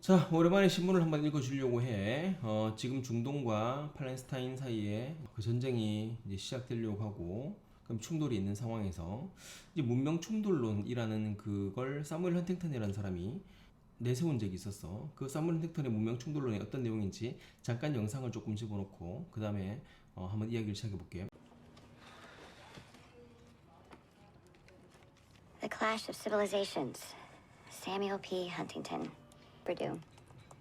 자, 오랜만에 신문을 한번 읽어주려고 해. 지금 중동과 팔레스타인 사이에 그 전쟁이 이제 시작되려고 하고, 그럼 충돌이 있는 상황에서 이제 문명 충돌론이라는 그걸 사무엘 헌팅턴이라는 사람이 내세운 적이 있었어. 그 사무엘 헌팅턴의 문명 충돌론이 어떤 내용인지 잠깐 영상을 조금 집어넣고 그 다음에 한번 이야기를 시작해 볼게요. The Clash of Civilizations. Samuel P. Huntington. Purdue.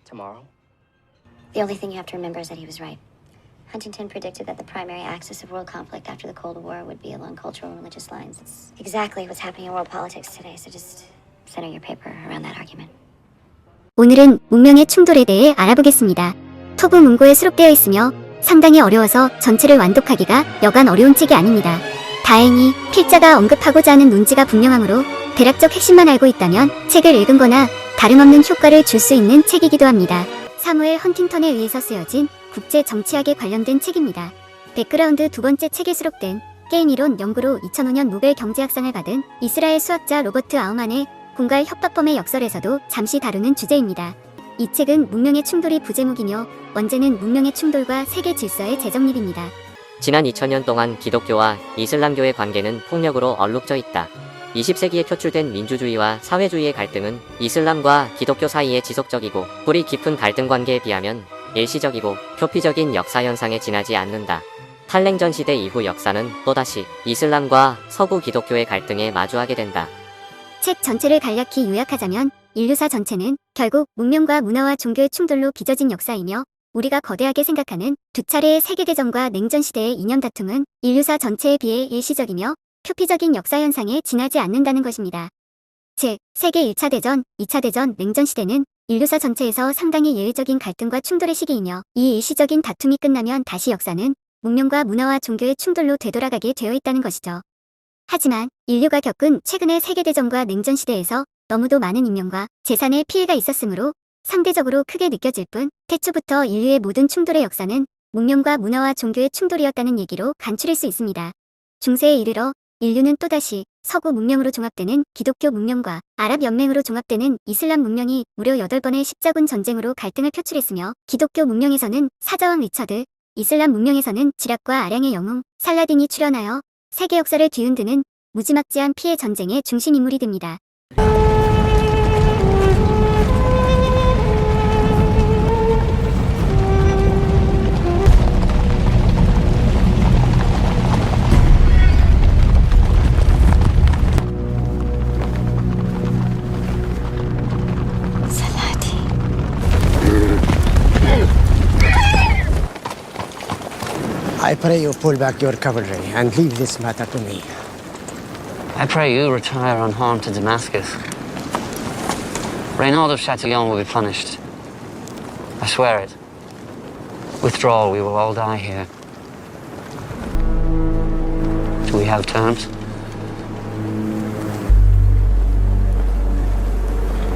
Tomorrow? The only thing you have to remember is that he was right. Huntington predicted that the primary axis of world conflict after the Cold War would be along cultural and religious lines. It's exactly what's happening in world politics today, so just center your paper around that argument. 오늘은 문명의 충돌에 대해 알아보겠습니다. 토부 문고에 수록되어 있으며 상당히 어려워서 전체를 완독하기가 여간 어려운 책이 아닙니다. 다행히 필자가 언급하고자 하는 논지가 분명하므로 대략적 핵심만 알고 있다면 책을 읽은 거나 다름없는 효과를 줄 수 있는 책이기도 합니다. 사무엘 헌팅턴에 의해서 쓰여진 국제 정치학에 관련된 책입니다. 백그라운드 두 번째 책에 수록된 게임 이론 연구로 2005년 노벨 경제학상을 받은 이스라엘 수학자 로버트 아우만의 공갈 협박범의 역설에서도 잠시 다루는 주제입니다. 이 책은 문명의 충돌이 부제목이며 원제는 문명의 충돌과 세계 질서의 재정립입니다. 지난 2000년 동안 기독교와 이슬람교의 관계는 폭력으로 얼룩져 있다. 20세기에 표출된 민주주의와 사회주의의 갈등은 이슬람과 기독교 사이의 지속적이고 뿌리 깊은 갈등 관계에 비하면 일시적이고 표피적인 역사 현상에 지나지 않는다. 탈냉전 시대 이후 역사는 또다시 이슬람과 서구 기독교의 갈등에 마주하게 된다. 책 전체를 간략히 요약하자면 인류사 전체는 결국 문명과 문화와 종교의 충돌로 빚어진 역사이며 우리가 거대하게 생각하는 두 차례의 세계대전과 냉전 시대의 이념 다툼은 인류사 전체에 비해 일시적이며 표피적인 역사 현상에 지나지 않는다는 것입니다. 즉, 세계 1차 대전, 2차 대전, 냉전 시대는 인류사 전체에서 상당히 예외적인 갈등과 충돌의 시기이며 이 일시적인 다툼이 끝나면 다시 역사는 문명과 문화와 종교의 충돌로 되돌아가게 되어 있다는 것이죠. 하지만 인류가 겪은 최근의 세계대전과 냉전 시대에서 너무도 많은 인명과 재산의 피해가 있었으므로 상대적으로 크게 느껴질 뿐 태초부터 인류의 모든 충돌의 역사는 문명과 문화와 종교의 충돌이었다는 얘기로 간추릴 수 있습니다. 중세에 이르러 인류는 또다시 서구 문명으로 종합되는 기독교 문명과 아랍 연맹으로 종합되는 이슬람 문명이 무려 8번의 십자군 전쟁으로 갈등을 표출했으며 기독교 문명에서는 사자왕 리처드, 이슬람 문명에서는 지락과 아량의 영웅, 살라딘이 출현하여 세계 역사를 뒤흔드는 무지막지한 피해 전쟁의 중심 인물이 됩니다. I pray you pull back your cavalry and leave this matter to me. I pray you retire unharmed to Damascus. Reynald of Chatillon will be punished. I swear it. Withdraw, we will all die here. Do we have terms?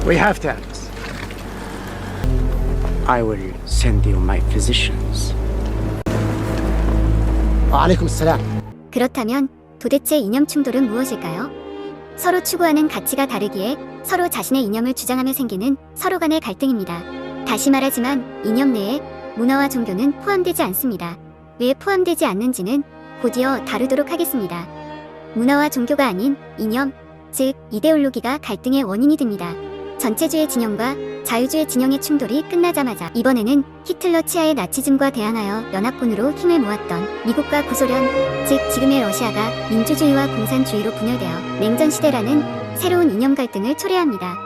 We have terms. I will send you my physicians. وعليكم السلام. 그렇다면 도대체 이념 충돌은 무엇일까요? 서로 추구하는 가치가 다르기에 서로 자신의 이념을 주장하며 생기는 서로 간의 갈등입니다. 다시 말하지만 이념 내에 문화와 종교는 포함되지 않습니다. 왜 포함되지 않는지는 곧이어 다루도록 하겠습니다. 문화와 종교가 아닌 이념, 즉 이데올로기가 갈등의 원인이 됩니다. 전체주의 진영과 자유주의 진영의 충돌이 끝나자마자 이번에는 히틀러 치하의 나치즘과 대항하여 연합군으로 힘을 모았던 미국과 구소련, 즉 지금의 러시아가 민주주의와 공산주의로 분열되어 냉전시대라는 새로운 이념 갈등을 초래합니다.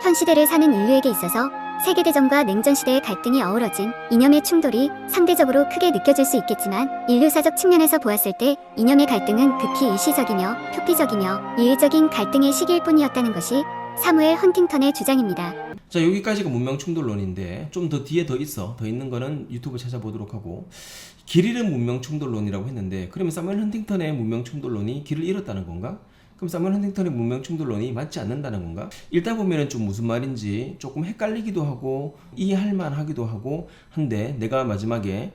현 시대를 사는 인류에게 있어서 세계대전과 냉전시대의 갈등이 어우러진 이념의 충돌이 상대적으로 크게 느껴질 수 있겠지만 인류사적 측면에서 보았을 때 이념의 갈등은 극히 일시적이며 표피적이며 예외적인 갈등의 시기일 뿐이었다는 것이 사무엘 헌팅턴의 주장입니다. 자, 여기까지가 문명 충돌론인데 좀 더 뒤에 더 있는 거는 유튜브 찾아보도록 하고, 길 잃은 문명 충돌론이라고 했는데, 그러면 사무엘 헌팅턴의 문명 충돌론이 길을 잃었다는 건가? 그럼 사무엘 헌팅턴의 문명 충돌론이 맞지 않는다는 건가? 읽다 보면은 좀 무슨 말인지 조금 헷갈리기도 하고 이해할 만하기도 하고 한데, 내가 마지막에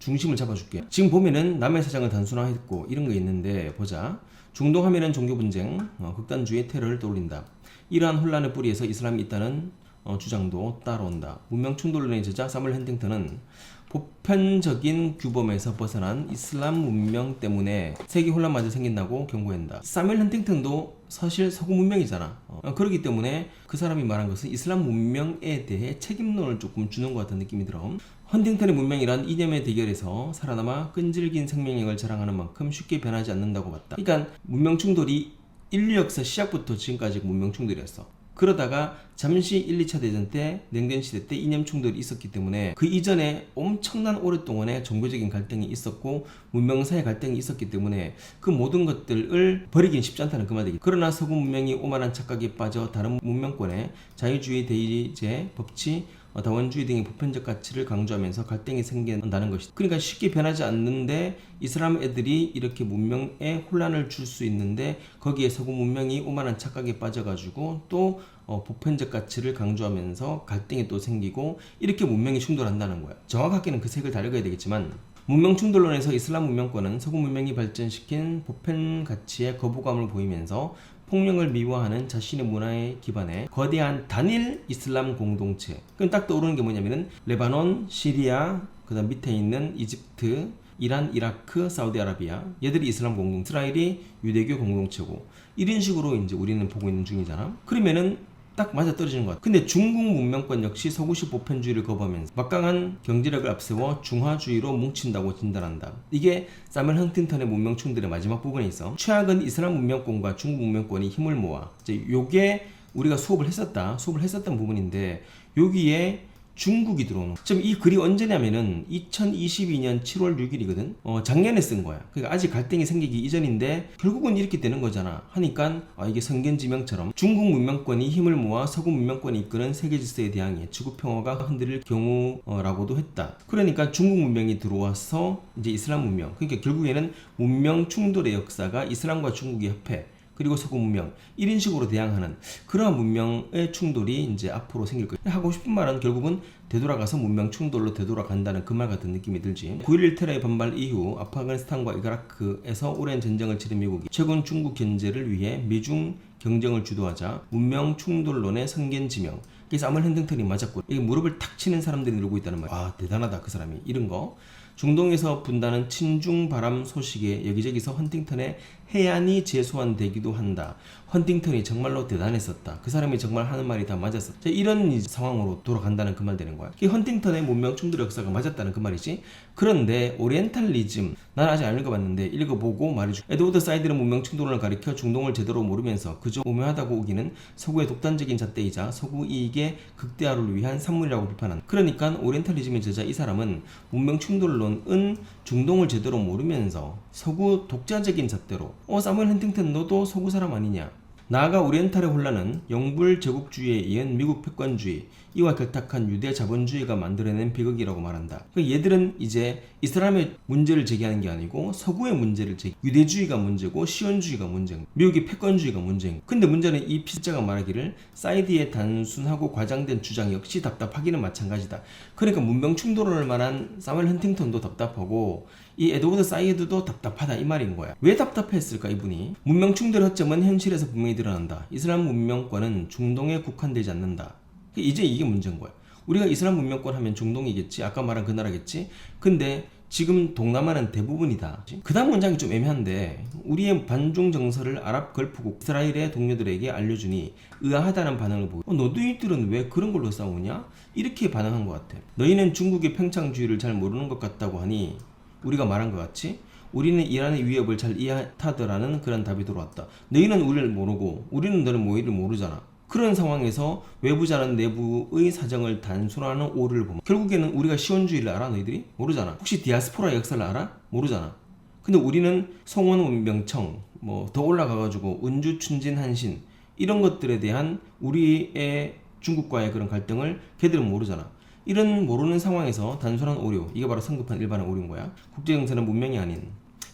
중심을 잡아줄게. 지금 보면은 남의 사장은 단순화했고 이런 거 있는데, 보자. 중동 하면은 종교 분쟁, 극단주의 테러를 떠올린다. 이러한 혼란의 뿌리에서 이슬람이 있다는 주장도 따라온다. 문명 충돌론의 저자 사무엘 헌팅턴은 보편적인 규범에서 벗어난 이슬람 문명 때문에 세계 혼란마저 생긴다고 경고한다. 사무엘 헌팅턴도 사실 서구 문명이잖아. 그렇기 때문에 그 사람이 말한 것은 이슬람 문명에 대해 책임론을 조금 주는 것 같은 느낌이 들어. 헌팅턴의 문명이란 이념의 대결에서 살아남아 끈질긴 생명력을 자랑하는 만큼 쉽게 변하지 않는다고 봤다. 그러니까 문명 충돌이 인류 역사 시작부터 지금까지 문명 충돌이었어. 그러다가 잠시 1, 2차 대전 때 냉전 시대 때 이념 충돌이 있었기 때문에 그 이전에 엄청난 오랫동안의 종교적인 갈등이 있었고 문명사의 갈등이 있었기 때문에 그 모든 것들을 버리긴 쉽지 않다는 그 말이지. 그러나 서구 문명이 오만한 착각에 빠져 다른 문명권의 자유주의, 대의제, 법치, 다원주의 등의 보편적 가치를 강조하면서 갈등이 생긴다는 것이다. 그러니까 쉽게 변하지 않는데 이슬람 애들이 이렇게 문명에 혼란을 줄 수 있는데 거기에 서구 문명이 오만한 착각에 빠져가지고 또 보편적 가치를 강조하면서 갈등이 또 생기고 이렇게 문명이 충돌한다는 거야. 정확하게는 그 색을 다르게 해야 되겠지만 문명 충돌론에서 이슬람 문명권은 서구 문명이 발전시킨 보편 가치에 거부감을 보이면서 폭력을 미화하는 자신의 문화에 기반해 거대한 단일 이슬람 공동체. 그럼 딱 떠오르는 게 뭐냐면은 레바논, 시리아, 그다음 밑에 있는 이집트, 이란, 이라크, 사우디아라비아. 얘들이 이슬람 공동, 이스라엘이 유대교 공동체고. 이런 식으로 이제 우리는 보고 있는 중이잖아. 그러면은 딱 맞아 떨어지는 것 같아. 근데 중국 문명권 역시 서구식 보편주의를 거부하면서 막강한 경제력을 앞세워 중화주의로 뭉친다고 진단한다. 이게 사무엘 헌팅턴의 문명 충돌의 마지막 부분에 있어. 최악은 이슬람 문명권과 중국 문명권이 힘을 모아. 이제 요게 우리가 수업을 했었던 부분인데 여기에 중국이 들어오는. 지금 이 글이 언제냐면은 2022년 7월 6일이거든. 작년에 쓴 거야. 그러니까 아직 갈등이 생기기 이전인데 결국은 이렇게 되는 거잖아. 하니까 이게 선견지명처럼 중국 문명권이 힘을 모아 서구 문명권이 이끄는 세계 질서에 대항해 지구 평화가 흔들릴 경우라고도 했다. 그러니까 중국 문명이 들어와서 이제 이슬람 문명. 그러니까 결국에는 문명 충돌의 역사가 이슬람과 중국의 협회 그리고 서구 문명 이런 식으로 대항하는 그러한 문명의 충돌이 이제 앞으로 생길 거예요. 하고 싶은 말은 결국은 되돌아가서 문명 충돌로 되돌아간다는 그 말 같은 느낌이 들지. 9.11 테러의 반발 이후 아프가니스탄과 이라크에서 오랜 전쟁을 치른 미국이 최근 중국 견제를 위해 미중 경쟁을 주도하자 문명 충돌론의 선견지명. 그래서 사무엘 헌팅턴이 맞았고 이게 무릎을 탁 치는 사람들이 늘고 있다는 말. 와 대단하다 그 사람이. 이런 거. 중동에서 분다는 친중 바람 소식에 여기저기서 헌팅턴의 해안이 재소환되기도 한다. 헌팅턴이 정말로 대단했었다. 그 사람이 정말 하는 말이 다 맞았었다. 이런 상황으로 돌아간다는 그 말 되는 거야. 이 헌팅턴의 문명 충돌 역사가 맞았다는 그 말이지. 그런데 오리엔탈리즘 난 아직 안 읽어봤는데 읽어보고 말해줘. 에드워드 사이드는 문명 충돌을 가리켜 중동을 제대로 모르면서 그저 오묘하다고 우기는 서구의 독단적인 잣대이자 서구 이익의 극대화를 위한 산물이라고 비판한다. 그러니까 오리엔탈리즘의 저자 이 사람은 문명 충돌론은 중동을 제대로 모르면서 서구 독자적인 잣대로 사무엘 헌팅턴 너도 서구 사람 아니냐. 나아가 오리엔탈의 혼란은 영불 제국주의에 이은 미국 패권주의 이와 결탁한 유대 자본주의가 만들어낸 비극이라고 말한다. 얘들은 이제 이슬람의 문제를 제기하는 게 아니고 서구의 문제를 유대주의가 문제고 시온주의가 문제고 미국의 패권주의가 문제인. 근데 문제는 이 피자가 말하기를 사이드의 단순하고 과장된 주장 역시 답답하기는 마찬가지다. 그러니까 문명 충돌을 말한 사무엘 헌팅턴도 답답하고 이 에드워드 사이드도 답답하다 이 말인 거야. 왜 답답했을까 이분이? 문명 충돌의 허점은 현실에서 분명히 드러난다. 이슬람 문명권은 중동에 국한되지 않는다. 이제 이게 문제인 거야. 우리가 이슬람 문명권 하면 중동이겠지. 아까 말한 그 나라겠지. 근데 지금 동남아는 대부분이다. 그 다음 문장이 좀 애매한데 우리의 반중 정서를 아랍 걸프국 이스라엘의 동료들에게 알려주니 의아하다는 반응을 보고 너희들은 왜 그런 걸로 싸우냐? 이렇게 반응한 것 같아. 너희는 중국의 평창주의를 잘 모르는 것 같다고 하니 우리가 말한 것 같이 우리는 이란의 위협을 잘 이해하더라는 그런 답이 들어왔다. 너희는 우리를 모르고 우리는 너는 너희를 모르잖아. 그런 상황에서 외부자는 내부의 사정을 단순화하는 오류를 보면 결국에는 우리가 시온주의를 알아? 너희들이? 모르잖아. 혹시 디아스포라 역사를 알아? 모르잖아. 근데 우리는 성원문명청 더 올라가가지고 은주 춘진 한신 이런 것들에 대한 우리의 중국과의 그런 갈등을 걔들은 모르잖아. 이런 모르는 상황에서 단순한 오류, 이게 바로 성급한 일반의 오류인 거야. 국제정세는 문명이 아닌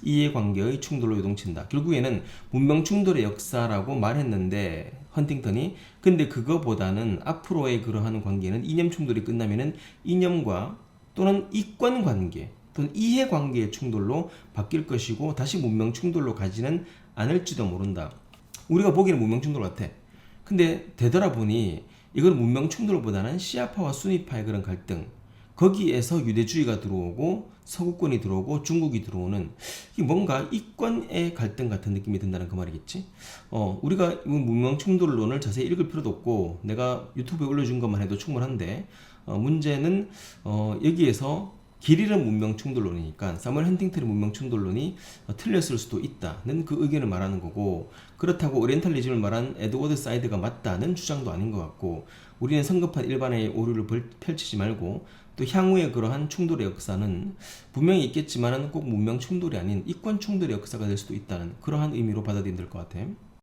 이해관계의 충돌로 요동친다. 결국에는 문명 충돌의 역사라고 말했는데 헌팅턴이 근데 그거보다는 앞으로의 그러한 관계는 이념 충돌이 끝나면은 이념과 또는 이권관계 또는 이해관계의 충돌로 바뀔 것이고 다시 문명 충돌로 가지는 않을지도 모른다. 우리가 보기에는 문명 충돌 같아. 근데 되돌아보니 이건 문명 충돌보다는 시아파와 수니파의 그런 갈등, 거기에서 유대주의가 들어오고 서구권이 들어오고 중국이 들어오는 이게 뭔가 이권의 갈등 같은 느낌이 든다는 그 말이겠지. 우리가 이 문명 충돌론을 자세히 읽을 필요도 없고 내가 유튜브에 올려준 것만 해도 충분한데 문제는 여기에서 길 잃은 문명 충돌론이니까 사무엘 헌팅턴의 문명 충돌론이 틀렸을 수도 있다는 그 의견을 말하는 거고, 그렇다고 오리엔탈리즘을 말한 에드워드 사이드가 맞다는 주장도 아닌 것 같고, 우리는 성급한 일반의 오류를 펼치지 말고 또 향후의 그러한 충돌의 역사는 분명히 있겠지만은 꼭 문명 충돌이 아닌 이권 충돌의 역사가 될 수도 있다는 그러한 의미로 받아들이면 될 것 같아.